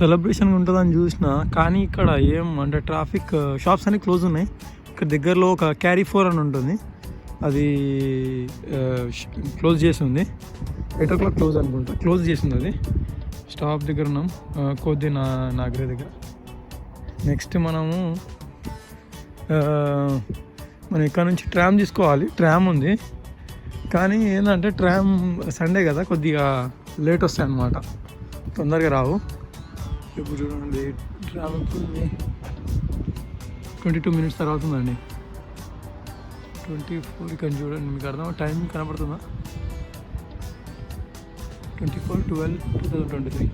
Celebration ఉంటుందని చూసిన, కానీ ఇక్కడ ఏం అంటే ట్రాఫిక్, షాప్స్ అన్నీ క్లోజ్ ఉన్నాయి. ఇక్కడ దగ్గరలో ఒక క్యారీ 4 అని ఉంటుంది, అది క్లోజ్ చేసి ఉంది. 8 o'clock క్లోజ్ అనుకుంటా, క్లోజ్ చేసింది అది. స్టాప్ దగ్గర ఉన్నాం, కొద్ది నాగరే దగ్గర. నెక్స్ట్ మనం ఇక్కడ నుంచి ట్రామ్ తీసుకోవాలి. ట్రామ్ ఉంది, కానీ ఏంటంటే ట్రామ్ సండే కదా కొద్దిగా లేట్ వస్తాయి అన్నమాట, తొందరగా రావు. ఇప్పుడు చూడండి ట్రామ్ ఉంది, 22 minutes తర్వాత ఉందండి. 24 ఇక్కడ చూడండి, మీకు అర్థం టైం కనపడుతుందా? 24/12/2023.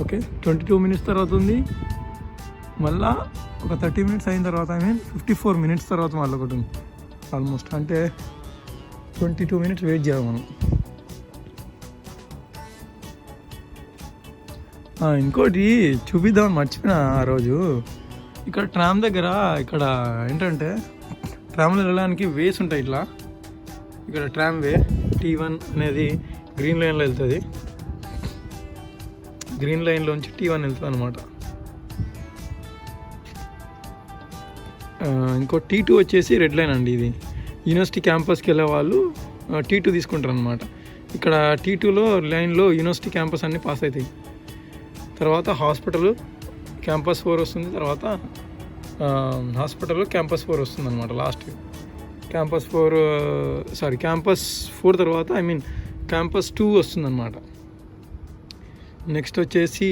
ఓకే, 22 minutes తర్వాత ఉంది. మళ్ళా ఒక 30 minutes అయిన తర్వాత 54 minutes తర్వాత మళ్ళీ ఒకటి ఉంది. ఆల్మోస్ట్ అంటే 22 minutes వెయిట్ చేయాలి మనం. ఇంకోటి చూపిద్దామని మర్చిపోయినా ఆ రోజు. ఇక్కడ ట్రామ్ దగ్గర ఇక్కడ ఏంటంటే ట్రామ్లో వెళ్ళడానికి వేస్ ఉంటాయి ఇట్లా. ఇక్కడ ట్రామ్ వే T1 అనేది గ్రీన్ లైన్లో వెళ్తుంది. గ్రీన్ లైన్లోంచి T1 వెళ్తుంది అనమాట. ఇంకో T2 వచ్చేసి రెడ్ లైన్ అండి. ఇది యూనివర్సిటీ క్యాంపస్కి వెళ్ళే వాళ్ళు T2 తీసుకుంటారు అనమాట. ఇక్కడ T2లో లైన్లో యూనివర్సిటీ క్యాంపస్ అన్నీ పాస్ అవుతాయి. తర్వాత హాస్పిటల్ క్యాంపస్ 4 వస్తుంది. తర్వాత హాస్పిటల్ క్యాంపస్ 4 వస్తుంది అనమాట. లాస్ట్ క్యాంపస్ 4 తర్వాత క్యాంపస్ 2 వస్తుంది అనమాట. నెక్స్ట్ వచ్చేసి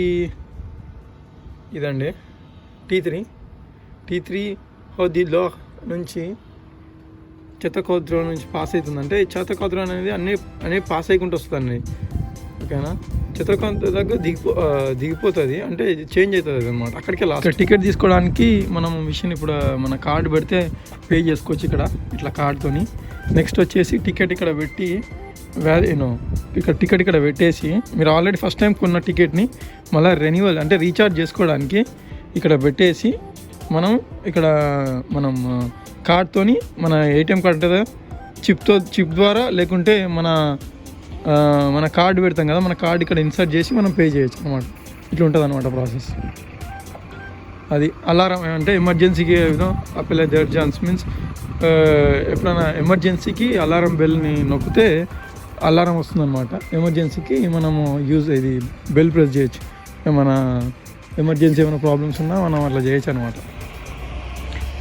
ఇదండి T3 హోదీలో నుంచి చెత్తకోద్రో నుంచి పాస్ అవుతుంది. అంటే చెత్తకోద్రో అనేది అన్నీ పాస్ అయ్యకుంటూ వస్తుందండి. ఓకేనా, చిత్రకాంత దగ్గర దిగిపోతుంది, అంటే చేంజ్ అవుతుంది అనమాట. అక్కడికి లాస్ట్ టికెట్ తీసుకోవడానికి మనం మిషన్ ఇప్పుడు మన కార్డు పెడితే పే చేసుకోవచ్చు ఇక్కడ ఇట్లా కార్డుతోని. నెక్స్ట్ వచ్చేసి టికెట్ ఇక్కడ పెట్టి ఇక్కడ టికెట్ ఇక్కడ పెట్టేసి మీరు ఆల్రెడీ ఫస్ట్ టైం కొన్న టికెట్ని మళ్ళీ రెన్యువల్ అంటే రీఛార్జ్ చేసుకోవడానికి ఇక్కడ పెట్టేసి మనం కార్డ్తోని మన ఏటీఎం కార్డు ఉంటుంది చిప్ ద్వారా, లేకుంటే మన కార్డు పెడతాం కదా, మన కార్డు ఇక్కడ ఇన్సర్ట్ చేసి మనం పే చేయొచ్చు అనమాట. ఇట్లా ఉంటుంది అనమాట ప్రాసెస్. అది అలారం అంటే ఎమర్జెన్సీకి అప్లై జర్జాన్స్ మీన్స్ ఎప్పుడైనా ఎమర్జెన్సీకి అలారం బెల్ని నొక్కితే అలారం వస్తుందన్నమాట. ఎమర్జెన్సీకి మనము ఇది బెల్ ప్రెస్ చేయొచ్చు. ఏమైనా ఎమర్జెన్సీ ఏమైనా ప్రాబ్లమ్స్ ఉన్నా మనం అట్లా చేయొచ్చు అనమాట.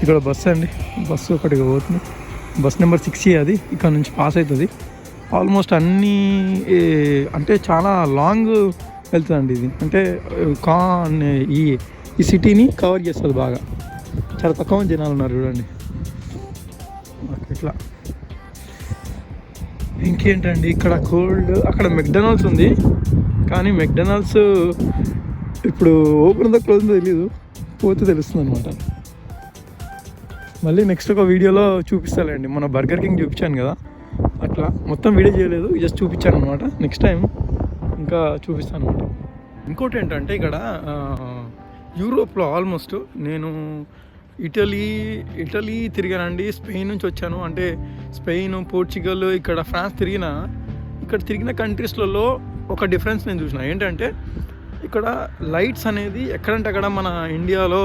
ఇక్కడ బస్సు అండి, బస్సు ఒకటిగా పోతుంది. బస్ నెంబర్ 6 అది ఇక్కడ నుంచి పాస్ అవుతుంది. ఆల్మోస్ట్ అన్నీ అంటే చాలా లాంగ్ వెళ్తుందండి ఇది. అంటే ఈ సిటీని కవర్ చేస్తుంది బాగా. చాలా తక్కువ జనాలు ఉన్నారు చూడండి. ఇట్లా ఇంకేంటండి ఇక్కడ కోల్డ్. అక్కడ మెక్డొనాల్డ్స్ ఉంది, కానీ మెక్డొనాల్డ్స్ ఇప్పుడు ఓపెన్ ఉందో క్లోజ్ ఉందో తెలీదు, పోతే తెలుస్తుంది అనమాట. మళ్ళీ నెక్స్ట్ ఒక వీడియోలో చూపిస్తానండి. మన బర్గర్ కింగ్ చూపించాను కదా, అట్లా మొత్తం వీడియో చేయలేదు, జస్ట్ చూపించాను అనమాట. నెక్స్ట్ టైం ఇంకా చూపిస్తాను అనమాట. ఇంకోటి ఏంటంటే ఇక్కడ యూరోప్లో ఆల్మోస్ట్ నేను ఇటలీ తిరిగానండి. స్పెయిన్ నుంచి వచ్చాను, అంటే స్పెయిన్, పోర్చుగల్, ఇక్కడ ఫ్రాన్స్ తిరిగిన కంట్రీస్లలో ఒక డిఫరెన్స్ నేను చూసిన. ఏంటంటే ఇక్కడ లైట్స్ అనేది ఎక్కడంటే అక్కడ మన ఇండియాలో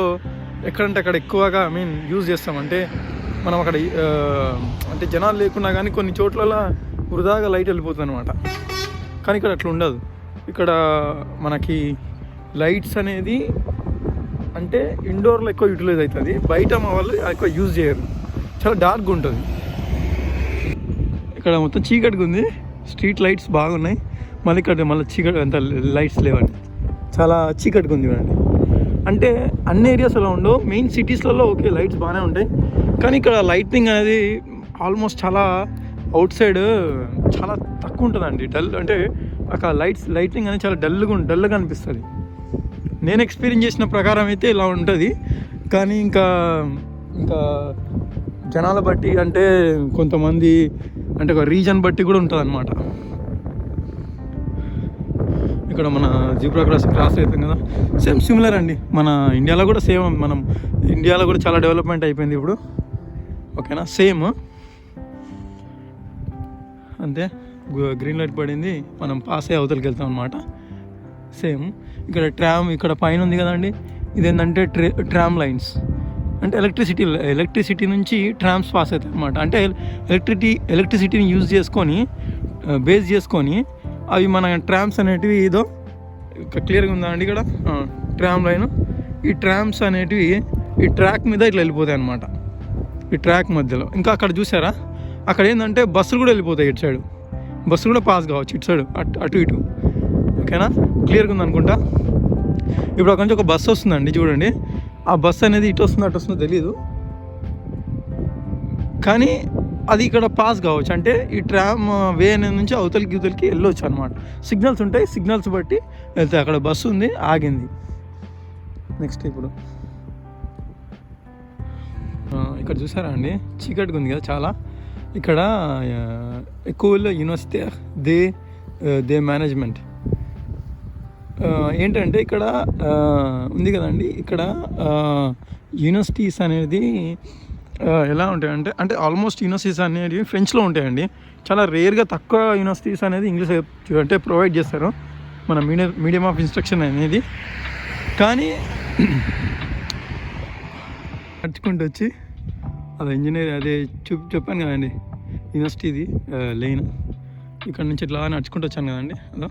ఎక్కడంటే అక్కడ ఎక్కువగా యూజ్ చేస్తామంటే మనం అక్కడ అంటే జనాలు లేకున్నా కానీ కొన్ని చోట్ల వృధాగా లైట్ వెళ్ళిపోతుంది అనమాట. కానీ ఇక్కడ అట్లా ఉండదు. ఇక్కడ మనకి లైట్స్ అనేది అంటే ఇండోర్లో ఎక్కువ యూటిలైజ్ అవుతుంది, బయట మా వాళ్ళు ఎక్కువ యూజ్ చేయరు, చాలా డార్క్గా ఉంటుంది. ఇక్కడ మొత్తం చీకటిగా ఉంది, స్ట్రీట్ లైట్స్ బాగున్నాయి. మళ్ళీ ఇక్కడ చీకటి అంత లైట్స్ లేవండి, చాలా చీకటిగా ఉంది చూడండి. అంటే అన్ని ఏరియాస్లో ఉండవు, మెయిన్ సిటీస్లలో ఓకే లైట్స్ బాగానే ఉంటాయి, కానీ ఇక్కడ లైటింగ్ అనేది ఆల్మోస్ట్ చాలా అవుట్ సైడ్ చాలా తక్కువ ఉంటుందండి. డల్ అంటే అక్కడ లైటింగ్ అనేది చాలా డల్గా అనిపిస్తుంది. నేను ఎక్స్పీరియన్స్ చేసిన ప్రకారం అయితే ఇలా ఉంటుంది, కానీ ఇంకా జనాల బట్టి అంటే కొంతమంది అంటే ఒక రీజన్ బట్టి కూడా ఉంటుంది అన్నమాట. ఇక్కడ మన జీబ్రా క్రాస్ అవుతాం కదా, సేమ్ సిమిలర్ అండి. మన ఇండియాలో కూడా సేమ్, మనం ఇండియాలో కూడా చాలా డెవలప్మెంట్ అయిపోయింది ఇప్పుడు. ఓకేనా, సేమ్ అంతే. గ్రీన్ లైట్ పడింది, మనం పాస్ అయ్యి అవతలకి వెళ్తాం అనమాట. సేమ్ ఇక్కడ ట్రామ్ ఇక్కడ పైన ఉంది కదండి, ఇదేంటంటే ట్రామ్ లైన్స్. అంటే ఎలక్ట్రిసిటీ నుంచి ట్రామ్స్ పాస్ అవుతాయి అన్నమాట. అంటే ఎలక్ట్రిసిటీని బేస్ చేసుకొని అవి మన ట్రామ్స్ అనేటివి ఏదో క్లియర్గా ఉందా అండి ఇక్కడ ట్రామ్ లైన్. ఈ ట్రామ్స్ అనేటివి ఈ ట్రాక్ మీద ఇట్లా వెళ్ళిపోతాయి అన్నమాట, ఈ ట్రాక్ మధ్యలో. ఇంకా అక్కడ చూసారా, అక్కడ ఏంటంటే బస్సులు కూడా వెళ్ళిపోతాయి, ఇటు సైడ్ బస్సులు కూడా పాస్ కావచ్చు, ఇటు సైడ్ అటు ఇటు. ఓకేనా, క్లియర్గా ఉంది అనుకుంటా. ఇప్పుడు అక్కడ నుంచి ఒక బస్సు వస్తుందండి, చూడండి. ఆ బస్సు అనేది ఇటు వస్తుందో అటు వస్తుందో తెలీదు, కానీ అది ఇక్కడ పాస్ కావచ్చు. అంటే ఈ ట్రామ్ వే అనేది నుంచి అవతలికి వెళ్ళొచ్చు అనమాట. సిగ్నల్స్ ఉంటాయి, సిగ్నల్స్ బట్టి వెళ్తాయి. అక్కడ బస్సు ఉంది, ఆగింది. నెక్స్ట్ ఇప్పుడు ఇక్కడ చూసారా అండి, చీకటిగా ఉంది కదా చాలా. ఇక్కడ ఎక్కువ యూనివర్సిటీ దే మేనేజ్మెంట్ ఏంటంటే ఇక్కడ ఉంది కదండి. ఇక్కడ యూనివర్సిటీస్ అనేది ఎలా ఉంటాయంటే, అంటే ఆల్మోస్ట్ యూనివర్సిటీస్ అనేవి ఫ్రెంచ్లో ఉంటాయండి. చాలా రేర్గా తక్కువ యూనివర్సిటీస్ అనేది ఇంగ్లీష్ అంటే ప్రొవైడ్ చేస్తారు, మన మీడియం ఆఫ్ ఇన్స్ట్రక్షన్ అనేది. కానీ నడుచుకుంటూ వచ్చి అదే చెప్పాను కదండి, యూనివర్సిటీది లైన్. ఇక్కడ నుంచి ఇట్లా నడుచుకుంటూ వచ్చాను కదండి, అదో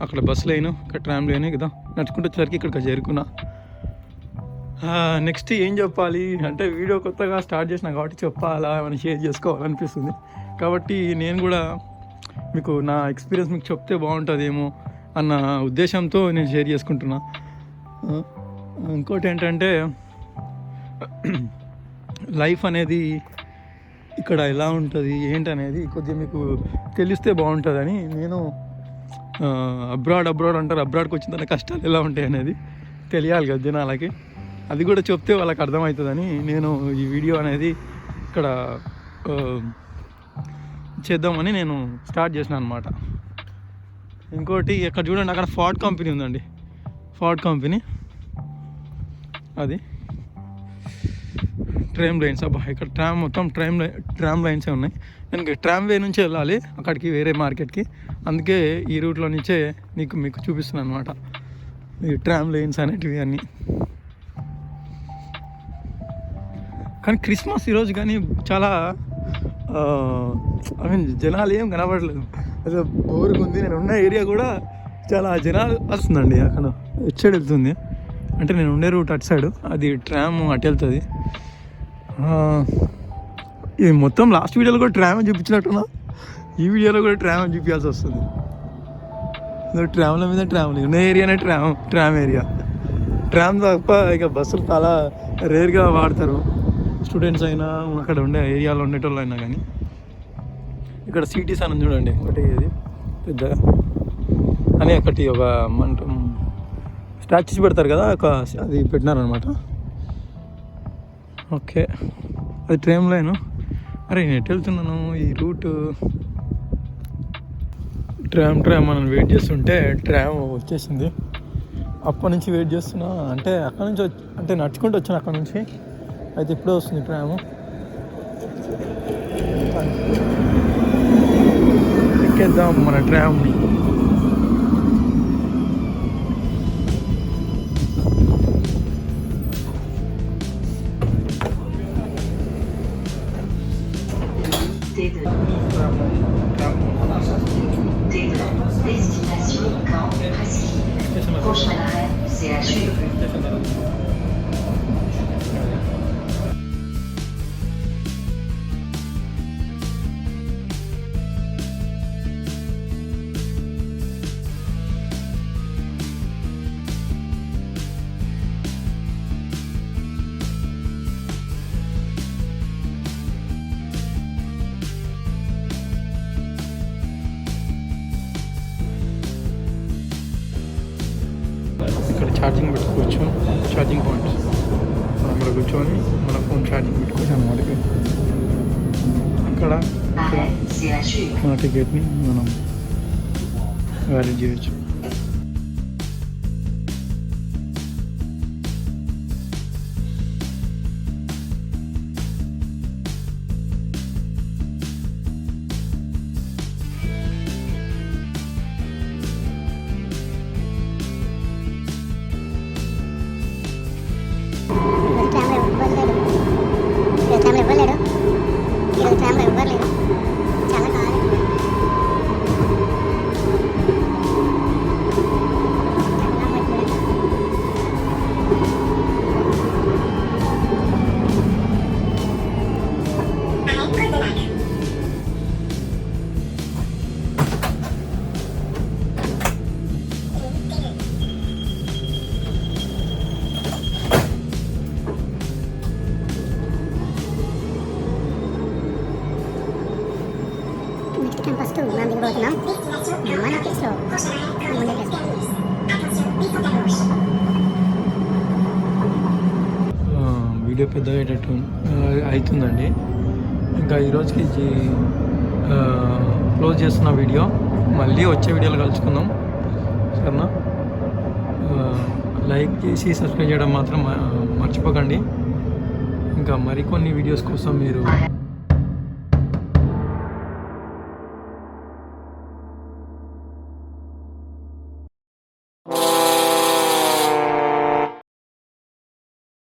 అక్కడ బస్ లైను, ఇక్కడ ట్రామ్ లైన్ కదా. నడుచుకుంటూ వచ్చేసరికి ఇక్కడికి చేరుకున్నా. నెక్స్ట్ ఏం చెప్పాలి అంటే, వీడియో కొత్తగా స్టార్ట్ చేసిన కాబట్టి చెప్పాలా, ఏమైనా షేర్ చేసుకోవాలనిపిస్తుంది. కాబట్టి నేను కూడా మీకు నా ఎక్స్పీరియన్స్ మీకు చెప్తే బాగుంటుందేమో అన్న ఉద్దేశంతో నేను షేర్ చేసుకుంటున్నా. ఇంకోటి ఏంటంటే, లైఫ్ అనేది ఇక్కడ ఎలా ఉంటుంది ఏంటనేది కొద్దిగా మీకు తెలిస్తే బాగుంటుందని నేను అబ్రాడ్ అంటారు, అబ్రాడ్కి వచ్చిన తన కష్టాలు ఎలా ఉంటాయి అనేది తెలియాలి కదా జనాలకి. అది కూడా చెప్తే వాళ్ళకి అర్థమవుతుందని నేను ఈ వీడియో అనేది ఇక్కడ చేద్దామని నేను స్టార్ట్ చేసిన అనమాట. ఇంకోటి ఇక్కడ చూడండి, అక్కడ ఫార్డ్ కంపెనీ ఉందండి, ఫార్డ్ కంపెనీ. అది ట్రామ్ లైన్స్. అబ్బా, ఇక్కడ మొత్తం ట్రామ్ లైన్సే ఉన్నాయి. నేను ట్రామ్ వే నుంచి వెళ్ళాలి అక్కడికి, వేరే మార్కెట్కి. అందుకే ఈ రూట్లో నుంచే మీకు చూపిస్తున్నాను అనమాట ఈ ట్రామ్ లైన్స్ అనేటివి అన్నీ. కానీ క్రిస్మస్ ఈరోజు కానీ చాలా జనాలు ఏం కనబడలేదు, అసలు బోరుగా ఉంది. నేను ఉన్న ఏరియా కూడా చాలా జనాలు వస్తుందండి. అక్కడ ఇటు సైడ్ వెళ్తుంది, అంటే నేను ఉండే రూట్ అటు సైడ్, అది ట్రామ్ అటు వెళ్తుంది. ఇది మొత్తం లాస్ట్ వీడియోలో కూడా ట్రామ్ చూపించినట్టున్నా, ఈ వీడియోలో కూడా ట్రామ్ చూపించాల్సి వస్తుంది. ట్రామ్ల మీద ట్రామ్లు ఉన్న ఏరియానే ట్రామ్ ఏరియా. ట్రామ్ తప్ప ఇక బస్సులు చాలా రేర్గా వాడతారు, స్టూడెంట్స్ అయినా అక్కడ ఉండే ఏరియాలో ఉండేటోళ్ళు అయినా. కానీ ఇక్కడ సిటీస్ అని చూడండి, ఒకటి ఇది పెద్దగా అని ఒకటి ఒక స్టాచ్యూస్ పెడతారు కదా, అది పెట్టినారనమాట. ఓకే, అది ట్రామ్ లైన్. అరే నేను ఎటు వెళ్తున్నాను, ఈ రూటు ట్రామ్ మనం వెయిట్ చేస్తుంటే ట్రామ్ వచ్చేసింది. అప్పటి నుంచి వెయిట్ చేస్తున్నా, అంటే అక్కడ నుంచి అంటే నడుచుకుంటూ వచ్చాను అక్కడ నుంచి. అయితే ఇప్పుడే వస్తుంది ట్రాము, ఎక్కేద్దాం మన ట్రామ్ని. Destination Caen, précis. Prochain arrêt, CHU. ఇక్కడ ఛార్జింగ్ పెట్టుకోవచ్చు, ఛార్జింగ్ పాయింట్స్. మనం ఇక్కడ కూర్చొని మన ఫోన్ ఛార్జింగ్ పెట్టుకోవచ్చు అన్నమాట. ఇక్కడ మన టికెట్ని మనం వ్యాలిడ్ చేయొచ్చు. ట్రామ్లో ఇవ్వలేడు. ఈరోజు ట్రామ్లో ఇవ్వలేడు. చాలా కాదు. నెక్స్ట్ క్యాంపస్ టు మనం దిగబోతున్నాం. మన ప్లేస్లో ముందే ప్లేస్. వీడియో పెద్దగా అయ్యేటట్టు అవుతుందండి. ఇంకా ఈరోజుకి క్లోజ్ చేస్తున్న వీడియో. మళ్ళీ వచ్చే వీడియోలు కలుసుకుందాం, సరేనా? లైక్ చేసి సబ్స్క్రైబ్ చేయడం మాత్రం మర్చిపోకండి. ఇంకా మరికొన్ని వీడియోస్ కోసం మీరు